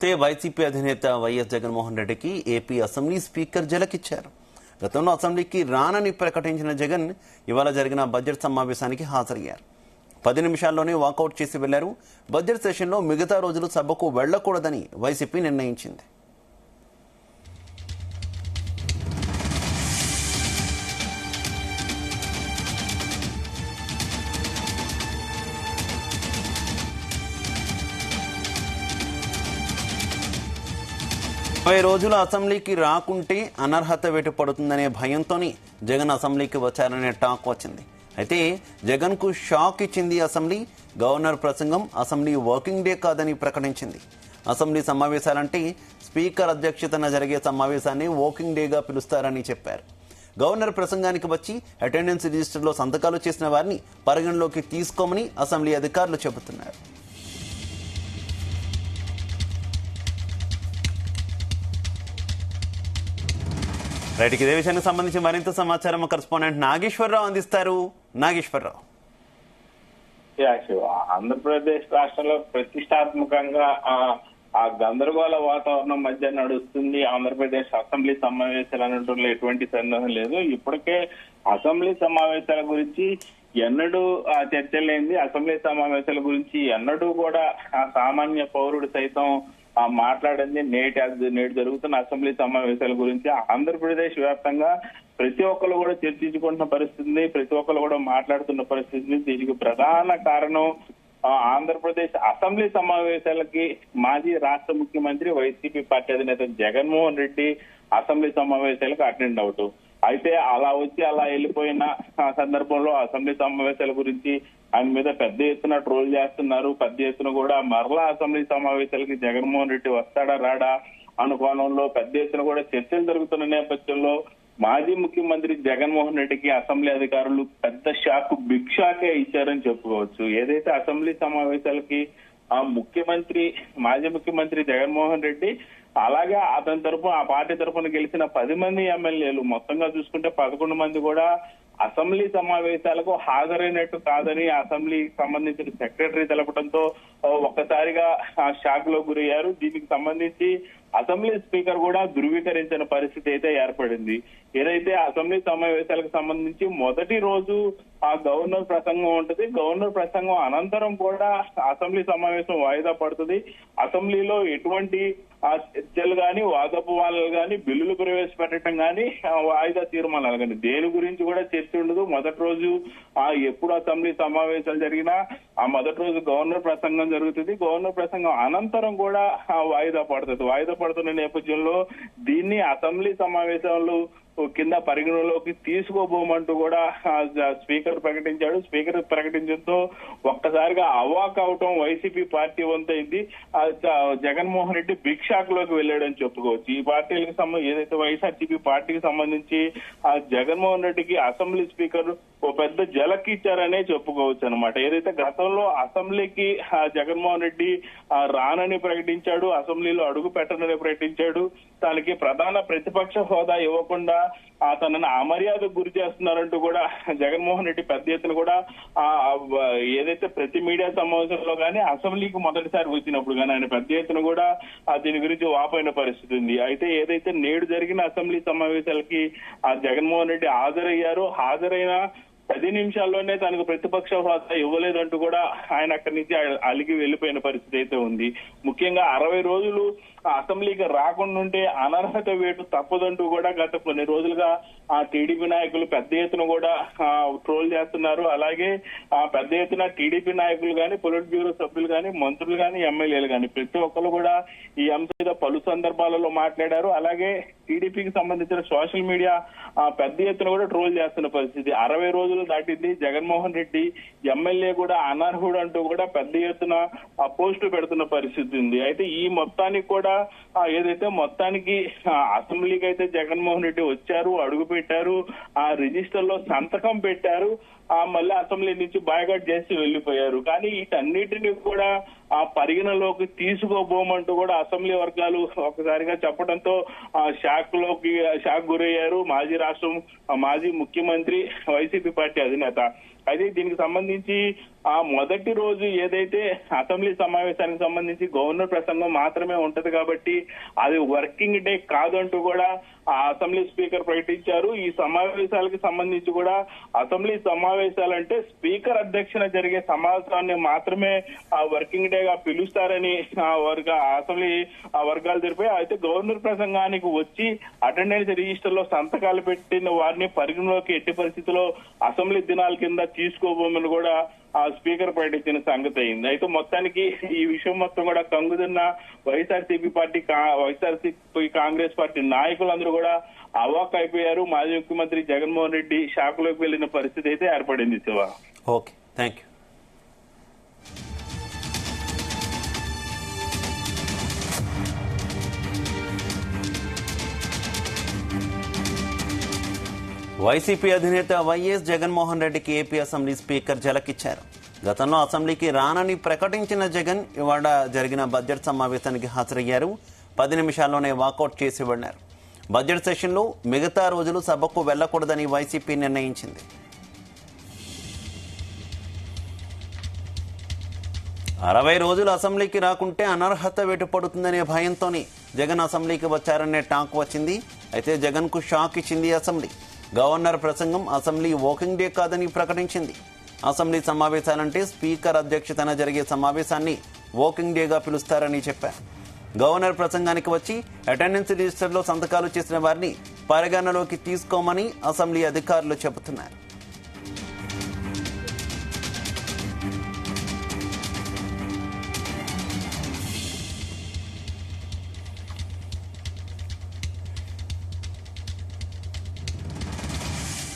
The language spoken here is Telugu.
వైసీపీ అధినేత వైఎస్ జగన్మోహన్ రెడ్డికి ఏపీ అసెంబ్లీ స్పీకర్ జలకిచ్చారు. గతంలో అసెంబ్లీకి రానని ప్రకటించిన జగన్ ఇవాళ జరిగిన బడ్జెట్ సమావేశానికి హాజరయ్యారు. 10 నిమిషాల్లోనే వాకౌట్ చేసి వెళ్లారు. బడ్జెట్ సెషన్లో మిగతా రోజులు సభకు వెళ్లకూడదని వైసీపీ నిర్ణయించింది. రోజులు అసెంబ్లీకి రాకుంటే అనర్హత వేటు పడుతుందనే భయంతోనే జగన్ అసెంబ్లీకి వచ్చారనే టాక్ వచ్చింది. అయితే జగన్ కు షాక్ ఇచ్చింది అసెంబ్లీ. గవర్నర్ ప్రసంగం అసెంబ్లీ వర్కింగ్ డే కాదని ప్రకటించింది. అసెంబ్లీ సమావేశాలంటే స్పీకర్ అధ్యక్షతన జరిగే సమావేశాన్ని వర్కింగ్ డేగా పిలుస్తారని చెప్పారు. గవర్నర్ ప్రసంగానికి వచ్చి అటెండెన్స్ రిజిస్టర్లో సంతకాలు చేసిన వారిని పరిగణలోకి తీసుకోమని అసెంబ్లీ అధికారులు చెబుతున్నారు. రైట్కి ఇదే విషయానికి సంబంధించి మరింత సమాచారం కరెస్పాండెంట్ నాగేశ్వరరావు అందిస్తారు. నాగేశ్వరరావు. ఆంధ్రప్రదేశ్ రాష్ట్రంలో ప్రతిష్టాత్మకంగా ఆ గందరగోళ వాతావరణం మధ్య నడుస్తుంది ఆంధ్రప్రదేశ్ అసెంబ్లీ సమావేశాలు అనడంలో ఎటువంటి సందేహం లేదు. ఇప్పటికే అసెంబ్లీ సమావేశాల గురించి ఎన్నడూ చర్చలేంది. అసెంబ్లీ సమావేశాల గురించి ఎన్నడూ కూడా సామాన్య పౌరుడు సైతం మాట్లాడింది నేటి జరుగుతున్న అసెంబ్లీ సమావేశాల గురించి. ఆంధ్రప్రదేశ్ వ్యాప్తంగా ప్రతి ఒక్కరు కూడా చర్చించుకుంటున్న పరిస్థితి, ప్రతి ఒక్కరు కూడా మాట్లాడుతున్న పరిస్థితి. దీనికి ప్రధాన కారణం ఆంధ్రప్రదేశ్ అసెంబ్లీ సమావేశాలకి మాజీ రాష్ట్ర ముఖ్యమంత్రి వైసీపీ పార్టీ అధినేత జగన్మోహన్ రెడ్డి అసెంబ్లీ సమావేశాలకు అటెండ్ అవుతూ, అయితే అలా వచ్చి అలా వెళ్ళిపోయిన సందర్భంలో అసెంబ్లీ సమావేశాల గురించి ఆయన మీద పెద్ద ఎత్తున ట్రోల్ చేస్తున్నారు. పెద్ద ఎత్తున కూడా మరలా అసెంబ్లీ సమావేశాలకి జగన్మోహన్ రెడ్డి వస్తాడా రాడా అను కోణంలో పెద్ద ఎత్తున కూడా చర్చలు జరుగుతున్న నేపథ్యంలో మాజీ ముఖ్యమంత్రి జగన్మోహన్ రెడ్డికి అసెంబ్లీ అధికారులు పెద్ద బిగ్ షాకే ఇచ్చారని చెప్పుకోవచ్చు. ఏదైతే అసెంబ్లీ సమావేశాలకి మాజీ ముఖ్యమంత్రి జగన్మోహన్ రెడ్డి అలాగే అతని తరఫున ఆ పార్టీ తరఫున గెలిచిన 10 మంది ఎమ్మెల్యేలు మొత్తంగా చూసుకుంటే 11 మంది కూడా అసెంబ్లీ సమావేశాలకు హాజరైనట్టు కాదని అసెంబ్లీకి సంబంధించిన సెక్రటరీ తెలపడంతో ఒక్కసారిగా షాక్ లో గురయ్యారు. దీనికి సంబంధించి అసెంబ్లీ స్పీకర్ కూడా ధృవీకరించిన పరిస్థితి అయితే ఏర్పడింది. ఏదైతే అసెంబ్లీ సమావేశాలకు సంబంధించి మొదటి రోజు ఆ గవర్నర్ ప్రసంగం ఉంటుంది. గవర్నర్ ప్రసంగం అనంతరం కూడా అసెంబ్లీ సమావేశం వాయిదా పడుతుంది. అసెంబ్లీలో ఎటువంటి చర్చలు గాని వాదోపవాదాలు గాని బిల్లులు ప్రవేశపెట్టడం గాని వాయిదా తీర్మానాలు కానీ దేని గురించి కూడా చర్చ ఉండదు. మొదటి రోజు ఎప్పుడు అసెంబ్లీ సమావేశాలు జరిగినా ఆ మొదటి రోజు గవర్నర్ ప్రసంగం జరుగుతుంది. గవర్నర్ ప్రసంగం అనంతరం కూడా వాయిదా పడుతుంది. వాయిదా పడుతున్న నేపథ్యంలో దీన్ని అసెంబ్లీ సమావేశాలు కింద పరిగణలోకి తీసుకోబోమంటూ కూడా స్పీకర్ ప్రకటించాడు. స్పీకర్ ప్రకటించడంతో ఒక్కసారిగా అవాక్ అవటం వైసీపీ పార్టీ వంతైంది. జగన్మోహన్ రెడ్డి బిగ్ షాక్ లోకి వెళ్ళాడని చెప్పుకోవచ్చు. ఈ పార్టీలకు సంబంధించి ఏదైతే వైఎస్ఆర్సీపీ పార్టీకి సంబంధించి జగన్మోహన్ రెడ్డికి అసెంబ్లీ స్పీకర్ ఓ పెద్ద జలక్ ఇచ్చారనే చెప్పుకోవచ్చు అనమాట. ఏదైతే గతంలో అసెంబ్లీకి జగన్మోహన్ రెడ్డి రానని ప్రకటించాడు, అసెంబ్లీలో అడుగు పెట్టనని ప్రకటించాడు, తనకి ప్రధాన ప్రతిపక్ష హోదా ఇవ్వకుండా తనని అమర్యాదకు గురి చేస్తున్నారంటూ కూడా జగన్మోహన్ రెడ్డి పెద్ద ఎత్తున కూడా ఏదైతే ప్రతి మీడియా సమావేశంలో కానీ అసెంబ్లీకి మొదటిసారి వచ్చినప్పుడు కానీ ఆయన పెద్ద ఎత్తున కూడా దీని గురించి వాపోయిన పరిస్థితి ఉంది. అయితే ఏదైతే నేడు జరిగిన అసెంబ్లీ సమావేశాలకి జగన్మోహన్ రెడ్డి హాజరైన 10 నిమిషాల్లోనే తనకు ప్రతిపక్ష హోదా ఇవ్వలేదంటూ కూడా ఆయన అక్కడి నుంచి అలిగి వెళ్లిపోయిన పరిస్థితి అయితే ఉంది. ముఖ్యంగా 60 రోజులు అసెంబ్లీకి రాకుండా ఉంటే అనర్హత వేటు తప్పదంటూ కూడా గత కొన్ని రోజులుగా టీడీపీ నాయకులు పెద్ద ఎత్తున కూడా ట్రోల్ చేస్తున్నారు. అలాగే పెద్ద ఎత్తున టీడీపీ నాయకులు కానీ, పొలిట్ బ్యూరో సభ్యులు కానీ, మంత్రులు కానీ, ఎమ్మెల్యేలు కానీ ప్రతి ఒక్కరు కూడా ఈ అంశం మీద పలు సందర్భాలలో మాట్లాడారు. అలాగే టీడీపీకి సంబంధించిన సోషల్ మీడియా పెద్ద ఎత్తున కూడా ట్రోల్ చేస్తున్న పరిస్థితి. 60 రోజులు దాటింది, జగన్మోహన్ రెడ్డి ఎమ్మెల్యే కూడా అనర్హుడు అంటూ కూడా పెద్ద ఎత్తున పోస్టులు పెడుతున్న పరిస్థితి ఉంది. అయితే ఈ మొత్తానికి కూడా ఏదైతే మొత్తానికి అసెంబ్లీకి అయితే జగన్మోహన్ రెడ్డి వచ్చారు, అడుగు పెట్టారు, ఆ రిజిస్టర్ లో సంతకం పెట్టారు, మళ్ళీ అసెంబ్లీ నుంచి బాయ్కాట్ చేసి వెళ్లిపోయారు. కానీ వీటన్నిటిని కూడా పరిగణలోకి తీసుకోబోమంటూ కూడా అసెంబ్లీ వర్గాలు ఒకసారిగా చెప్పడంతో షాక్ గురయ్యారు మాజీ ముఖ్యమంత్రి వైసీపీ పార్టీ అధినేత. అయితే దీనికి సంబంధించి ఆ మొదటి రోజు ఏదైతే అసెంబ్లీ సమావేశానికి సంబంధించి గవర్నర్ ప్రసంగం మాత్రమే ఉంటది కాబట్టి అది వర్కింగ్ డే కాదంటూ కూడా ఆ అసెంబ్లీ స్పీకర్ ప్రకటించారు. ఈ సమావేశాలకు సంబంధించి కూడా అసెంబ్లీ సమావేశాలంటే స్పీకర్ అధ్యక్షన జరిగే సమావేశాన్ని మాత్రమే ఆ వర్కింగ్ డే గా పిలుస్తారని అసెంబ్లీ వర్గాలు తెలిపాయి. అయితే గవర్నర్ ప్రసంగానికి వచ్చి అటెండెన్స్ రిజిస్టర్ లో సంతకాలు పెట్టిన వారిని పరిగణలోకి ఎట్టి పరిస్థితుల్లో అసెంబ్లీ దినాల కింద తీసుకోబోమని కూడా ఆ స్పీకర్ ప్రకటించిన సంగతి అయింది. అయితే మొత్తానికి ఈ విషయం మొత్తం కూడా కంగుతున్న వైఎస్ఆర్సీపీ కాంగ్రెస్ పార్టీ నాయకులందరూ కూడా అవాక్ అయిపోయారు. మాజీ ముఖ్యమంత్రి జగన్మోహన్ రెడ్డి షాకులోకి వెళ్లిన పరిస్థితి అయితే ఏర్పడింది. Shiva. Okay, thank you. YCP అధినేత వైఎస్ జగన్మోహన్ రెడ్డికి ఏపీ అసెంబ్లీ స్పీకర్ ఝలకిచ్చారు. గతంలో అసెంబ్లీకి రానని ప్రకటించిన జగన్ ఇవాళ జరిగిన బడ్జెట్ సమావేశానికి హాజరయ్యారు. 10 నిమిషాల్లోనే వాకౌట్ చేసి వెళ్లారు. బడ్జెట్ సెషన్లో మిగతా రోజులు సభకు వెళ్లకూడదని వైసీపీ నిర్ణయించింది. 60 రోజులు అసెంబ్లీకి రాకుంటే అనర్హత వేటు పడుతుందనే భయంతోనే జగన్ అసెంబ్లీకి వచ్చారనే టాక్ వచ్చింది. అయితే జగన్ కు షాక్ ఇచ్చింది అసెంబ్లీ. గవర్నర్ ప్రసంగం అసెంబ్లీ వర్కింగ్ డే కాదని ప్రకటించింది. అసెంబ్లీ సమావేశాలంటే స్పీకర్ అధ్యక్షతన జరిగే సమావేశాన్ని వర్కింగ్ డేగా పిలుస్తారని చెప్పారు. గవర్నర్ ప్రసంగానికి వచ్చి అటెండెన్స్ రిజిస్టర్లో సంతకాలు చేసిన వారిని పరిగణలోకి తీసుకోమని అసెంబ్లీ అధికారులు చెబుతున్నారు.